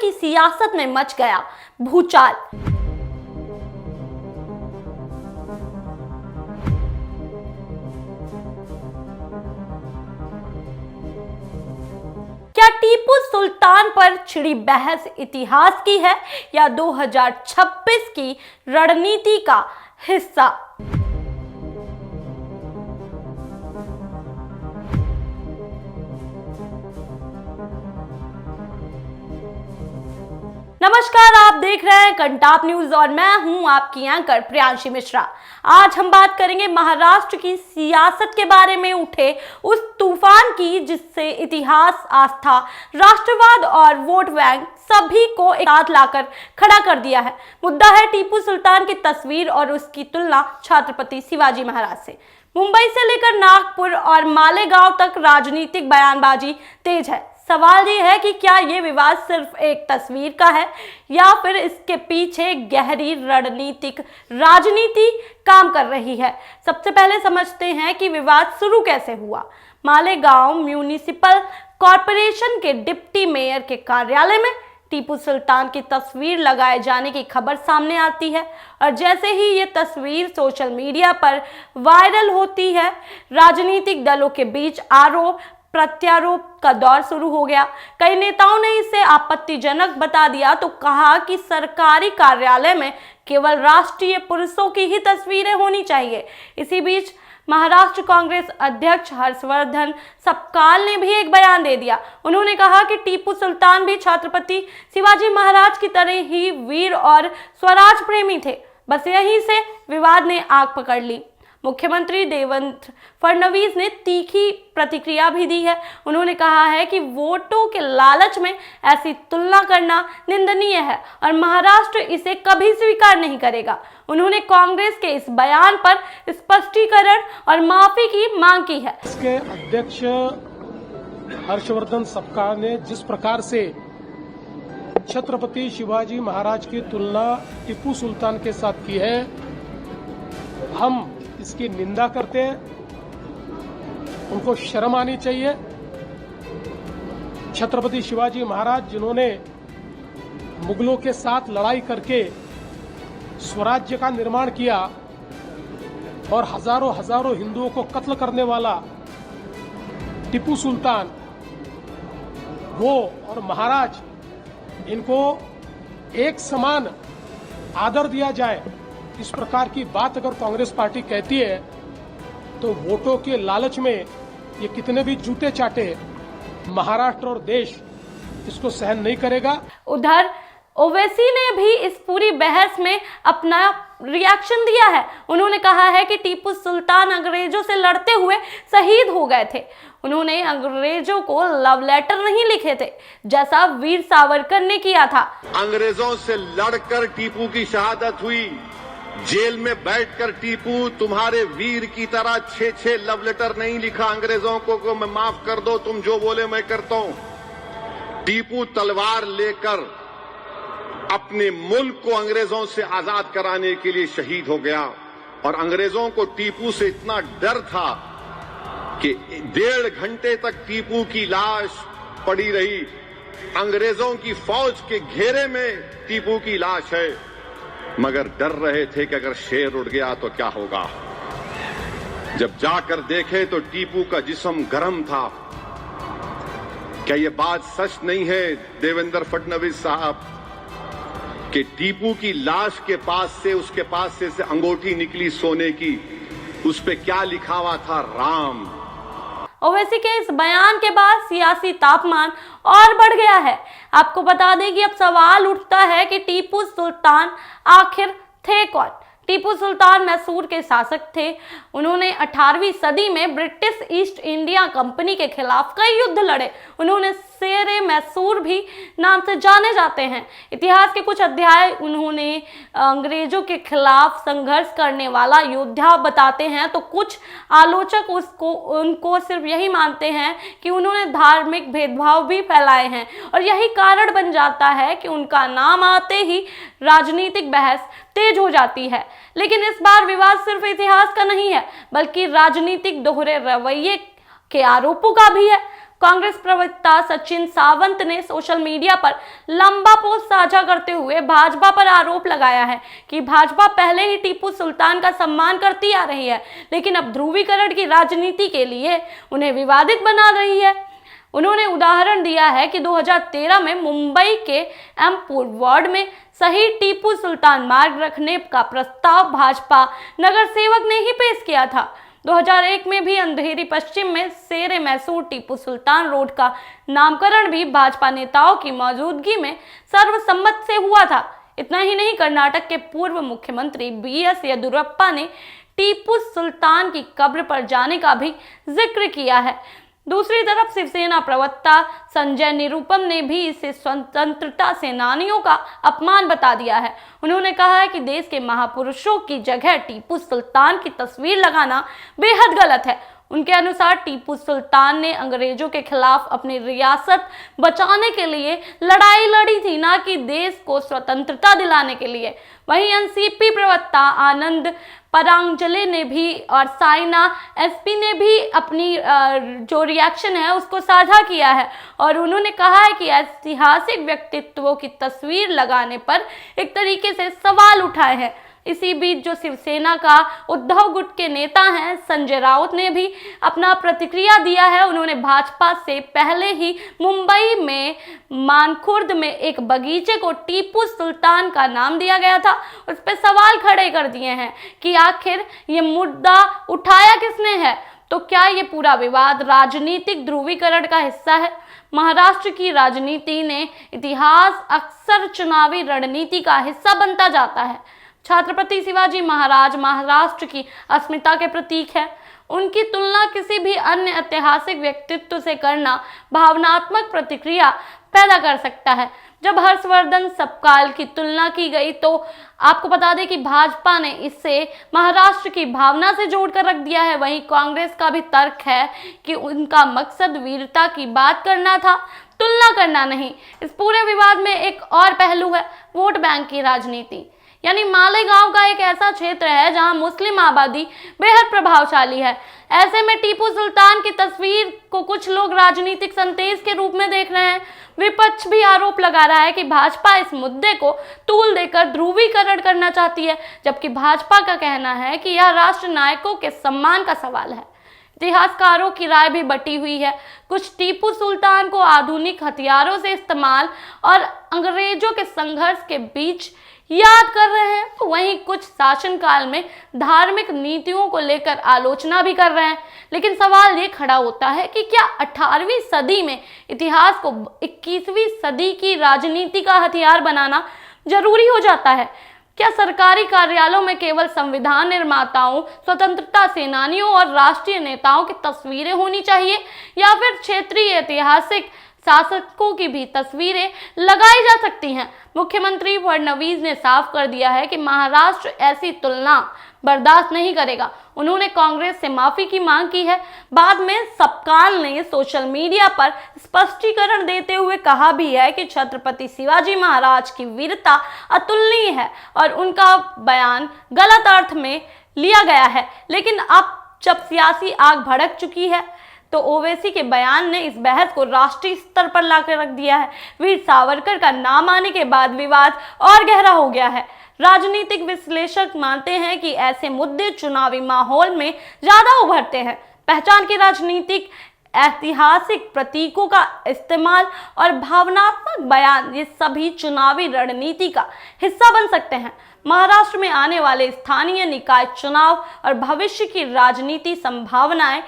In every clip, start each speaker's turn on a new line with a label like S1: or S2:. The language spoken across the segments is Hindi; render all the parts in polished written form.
S1: की सियासत में मच गया भूचाल। क्या टीपू सुल्तान पर छिड़ी बहस इतिहास की है या 2026 की रणनीति का हिस्सा? नमस्कार, आप देख रहे हैं कंटाप न्यूज और मैं हूं आपकी एंकर प्रियांशी मिश्रा। आज हम बात करेंगे महाराष्ट्र की सियासत के बारे में उठे उस तूफान की जिससे इतिहास, आस्था, राष्ट्रवाद और वोट बैंक सभी को एक साथ लाकर खड़ा कर दिया है। मुद्दा है टीपू सुल्तान की तस्वीर और उसकी तुलना छत्रपति शिवाजी महाराज से। मुंबई से लेकर नागपुर और मालेगांव तक राजनीतिक बयानबाजी तेज है। सवाल ये है कि क्या ये विवाद सिर्फ एक तस्वीर का है या फिर इसके पीछे गहरी रणनीतिक राजनीति काम कर रही है। सबसे पहले समझते हैं कि विवाद शुरू कैसे हुआ। मालेगांव म्यूनिसिपल कॉरपोरेशन के डिप्टी मेयर के कार्यालय में टीपू सुल्तान की तस्वीर लगाए जाने की खबर सामने आती है और जैसे ही ये तस्वीर सोशल मीडिया पर वायरल होती है, राजनीतिक दलों के बीच आरोप प्रत्यारोप का दौर शुरू हो गया। कई नेताओं ने इसे आपत्तिजनक बता दिया तो कहा कि सरकारी कार्यालय में केवल राष्ट्रीय पुरुषों की ही तस्वीरें होनी चाहिए। इसी बीच महाराष्ट्र कांग्रेस अध्यक्ष हर्षवर्धन सपकाल ने भी एक बयान दे दिया। उन्होंने कहा कि टीपू सुल्तान भी छत्रपति शिवाजी महाराज की तरह ही वीर और स्वराज प्रेमी थे। बस यहीं से विवाद ने आग पकड़ ली। मुख्यमंत्री देवेंद्र फडणवीस ने तीखी प्रतिक्रिया भी दी है। उन्होंने कहा है कि वोटों के लालच में ऐसी तुलना करना निंदनीय है और महाराष्ट्र इसे कभी स्वीकार नहीं करेगा। उन्होंने कांग्रेस के इस बयान पर स्पष्टीकरण और माफी की मांग की है।
S2: इसके अध्यक्ष हर्षवर्धन सपकाल ने जिस प्रकार से छत्रपति शिवाजी महाराज की तुलना टीपू सुल्तान के साथ की है, हम इसकी निंदा करते हैं। उनको शर्म आनी चाहिए। छत्रपति शिवाजी महाराज जिन्होंने मुगलों के साथ लड़ाई करके स्वराज्य का निर्माण किया और हजारों हिंदुओं को कत्ल करने वाला टीपू सुल्तान, वो और महाराज, इनको एक समान आदर दिया जाए, इस प्रकार की बात अगर कांग्रेस पार्टी कहती है तो वोटों के लालच में ये कितने भी जूते चाटे, महाराष्ट्र और देश इसको सहन नहीं करेगा।
S1: उधर ओवैसी ने भी इस पूरी बहस में अपना रिएक्शन दिया है। उन्होंने कहा है कि टीपू सुल्तान अंग्रेजों से लड़ते हुए शहीद हो गए थे। उन्होंने अंग्रेजों को लव लेटर नहीं लिखे थे जैसा वीर सावरकर ने किया था।
S3: अंग्रेजों से लड़कर टीपू की शहादत हुई। जेल में बैठकर टीपू तुम्हारे वीर की तरह 6 लव लेटर नहीं लिखा अंग्रेजों को मैं माफ कर दो, तुम जो बोले मैं करता हूं। टीपू तलवार लेकर अपने मुल्क को अंग्रेजों से आजाद कराने के लिए शहीद हो गया और अंग्रेजों को टीपू से इतना डर था कि 1.5 घंटे तक टीपू की लाश पड़ी रही। अंग्रेजों की फौज के घेरे में टीपू की लाश है, मगर डर रहे थे कि अगर शेर उड़ गया तो क्या होगा। जब जाकर देखे तो टीपू का जिस्म गर्म था। क्या ये बात सच नहीं है देवेंद्र फडणवीस साहब कि टीपू की लाश के पास से, उसके पास से अंगूठी निकली सोने की, उस पे क्या लिखा हुआ था? राम।
S1: ओवैसी के इस बयान के बाद सियासी तापमान और बढ़ गया है। आपको बता दें कि अब सवाल उठता है कि टीपू सुल्तान आखिर थे कौन। टीपू सुल्तान मैसूर के शासक थे। उन्होंने 18वीं सदी में ब्रिटिश ईस्ट इंडिया कंपनी के खिलाफ कई युद्ध लड़े। उन्होंने शेरे मैसूर भी नाम से जाने जाते हैं। इतिहास के कुछ अध्याय उन्होंने अंग्रेजों के खिलाफ संघर्ष करने वाला योद्धा बताते हैं, तो कुछ आलोचक उनको सिर्फ यही मानते हैं कि उन्होंने धार्मिक भेदभाव भी फैलाए हैं और यही कारण बन जाता है कि उनका नाम आते ही राजनीतिक बहस तेज हो जाती है। लेकिन इस बार विवाद सिर्फ इतिहास का नहीं है, बल्कि राजनीतिक दोहरे रवैये के आरोपों का भी है। कांग्रेस प्रवक्ता सचिन सावंत ने सोशल मीडिया पर लंबा पोस्ट साझा करते हुए भाजपा पर आरोप लगाया है कि भाजपा पहले ही टीपू सुल्तान का सम्मान करती आ रही है, लेकिन अब ध्रुवीकरण की राजनीति के लिए उन्हें विवादित बना रही है। उन्होंने उदाहरण दिया है कि 2013 में मुंबई के एमपुर वार्ड में शहीद टीपू सुल्तान मार्ग रखने का प्रस्ताव भाजपा नगर सेवक ने ही पेश किया था। 2001 में भी अंधेरी पश्चिम में शेरे मैसूर टीपू सुल्तान रोड का नामकरण भी भाजपा नेताओं की मौजूदगी में सर्वसम्मत से हुआ था। इतना ही नहीं, कर्नाटक के पूर्व मुख्यमंत्री BS येदियुरप्पा ने टीपू सुल्तान की कब्र पर जाने का भी जिक्र किया है। दूसरी तरफ शिवसेना प्रवक्ता संजय निरुपम ने भी इसे स्वतंत्रता सेनानियों का अपमान बता दिया है। उन्होंने कहा है कि देश के महापुरुषों की जगह टीपू सुल्तान की तस्वीर लगाना बेहद गलत है। उनके अनुसार टीपू सुल्तान ने अंग्रेजों के खिलाफ अपनी रियासत बचाने के लिए लड़ाई लड़ी थी, ना कि देश को स्वतंत्रता दिलाने के लिए। वहीं एनसीपी प्रवक्ता आनंद परांजले ने भी और साइना एसपी ने भी अपनी जो रिएक्शन है उसको साझा किया है और उन्होंने कहा है कि ऐतिहासिक व्यक्तित्वों की तस्वीर लगाने पर एक तरीके से सवाल उठाए हैं। इसी बीच जो शिवसेना का उद्धव गुट के नेता हैं संजय राउत ने भी अपना प्रतिक्रिया दिया है। उन्होंने भाजपा से पहले ही मुंबई में मानखुर्द में एक बगीचे को टीपू सुल्तान का नाम दिया गया था, उस पर सवाल खड़े कर दिए हैं कि आखिर ये मुद्दा उठाया किसने है। तो क्या ये पूरा विवाद राजनीतिक ध्रुवीकरण का हिस्सा है? महाराष्ट्र की राजनीति ने इतिहास अक्सर चुनावी रणनीति का हिस्सा बनता जाता है। छत्रपति शिवाजी महाराज महाराष्ट्र की अस्मिता के प्रतीक है। उनकी तुलना किसी भी अन्य ऐतिहासिक व्यक्तित्व से करना भावनात्मक प्रतिक्रिया पैदा कर सकता है। जब हर्षवर्धन सपकाल की तुलना की गई तो आपको बता दें कि भाजपा ने इसे महाराष्ट्र की भावना से जोड़कर रख दिया है। वहीं कांग्रेस का भी तर्क है कि उनका मकसद वीरता की बात करना था, तुलना करना नहीं। इस पूरे विवाद में एक और पहलू है वोट बैंक की राजनीति। यानी मालेगांव का एक ऐसा क्षेत्र है जहां मुस्लिम आबादी बेहद प्रभावशाली है। ऐसे में टीपू सुल्तान की तस्वीर को कुछ लोग राजनीतिक संदेश के रूप में देख रहे हैं। विपक्ष भी आरोप लगा रहा है कि भाजपा इस मुद्दे को तूल देकर ध्रुवीकरण करना चाहती है, जबकि भाजपा का कहना है कि यह राष्ट्र नायकों के सम्मान का सवाल है। इतिहासकारों की राय भी बटी हुई है। कुछ टीपू सुल्तान को आधुनिक हथियारों से इस्तेमाल और अंग्रेजों के संघर्ष के बीच याद कर रहे हैं, तो वहीं कुछ शासनकाल में धार्मिक नीतियों को लेकर आलोचना भी कर रहे हैं। लेकिन सवाल ये खड़ा होता है कि क्या 18वीं सदी में इतिहास को 21वीं सदी की राजनीति का हथियार बनाना जरूरी हो जाता है? क्या सरकारी कार्यालयों में केवल संविधान निर्माताओं, स्वतंत्रता सेनानियों और राष्ट्रीय नेताओं की तस्वीरें होनी चाहिए, या फिर क्षेत्रीय ऐतिहासिक शासकों की भी तस्वीरें लगाई जा सकती हैं? मुख्यमंत्री फडणवीस ने साफ कर दिया है कि महाराष्ट्र ऐसी तुलना बर्दाश्त नहीं करेगा। उन्होंने कांग्रेस से माफी की मांग की है। बाद में सपकाल ने सोशल मीडिया पर स्पष्टीकरण देते हुए कहा भी है कि छत्रपति शिवाजी महाराज की वीरता अतुलनीय है और उनका बयान गलत अर्थ में लिया गया है। लेकिन अब जब सियासी आग भड़क चुकी है तो ओवैसी के बयान ने इस बहस को राष्ट्रीय स्तर पर लाकर रख दिया है। वीर सावरकर का नाम आने के बाद विवाद और गहरा हो गया है। राजनीतिक विश्लेषक मानते हैं कि ऐसे मुद्दे चुनावी माहौल में ज्यादा उभरते हैं। पहचान की राजनीतिक, ऐतिहासिक प्रतीकों का इस्तेमाल और भावनात्मक बयान, ये सभी चुनावी रणनीति का हिस्सा बन सकते हैं। महाराष्ट्र में आने वाले स्थानीय निकाय चुनाव और भविष्य की राजनीति संभावनाएं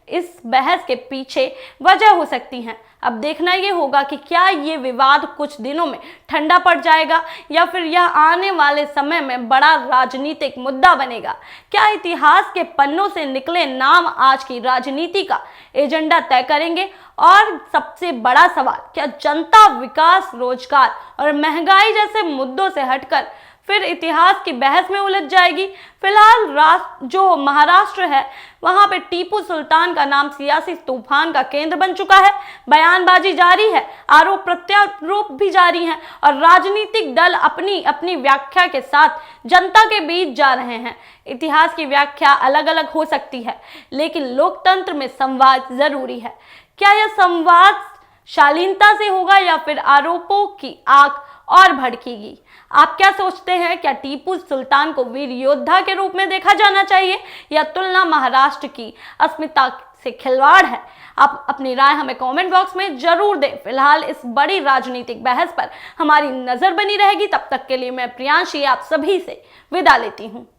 S1: इस बहस के पीछे वजह हो सकती हैं। अब देखना ये होगा कि क्या ये विवाद कुछ दिनों में ठंडा पड़ जाएगा या फिर यह आने वाले समय में बड़ा राजनीतिक मुद्दा बनेगा। क्या इतिहास के पन्नों से निकले नाम आज की राजनीति का एजेंडा तय करेंगे? और सबसे बड़ा सवाल, क्या जनता विकास, रोजगार और महंगाई जैसे मुद्दों से हटकर फिर इतिहास की बहस में उलझ जाएगी? फिलहाल जो महाराष्ट्र है वहां पे टीपू सुल्तान का नाम सियासी तूफान का केंद्र बन चुका है। बयानबाजी जारी है, आरोप प्रत्यारोप भी जारी हैं और राजनीतिक दल अपनी अपनी व्याख्या के साथ जनता के बीच जा रहे हैं। इतिहास की व्याख्या अलग अलग हो सकती है, लेकिन लोकतंत्र में संवाद जरूरी है। क्या यह संवाद शालीनता से होगा या फिर आरोपों की आग और भड़केगी? आप क्या सोचते हैं? क्या टीपू सुल्तान को वीर योद्धा के रूप में देखा जाना चाहिए या तुलना महाराष्ट्र की अस्मिता से खिलवाड़ है? आप अपनी राय हमें कमेंट बॉक्स में जरूर दें। फिलहाल इस बड़ी राजनीतिक बहस पर हमारी नजर बनी रहेगी। तब तक के लिए मैं प्रियांशी आप सभी से विदा लेती हूं।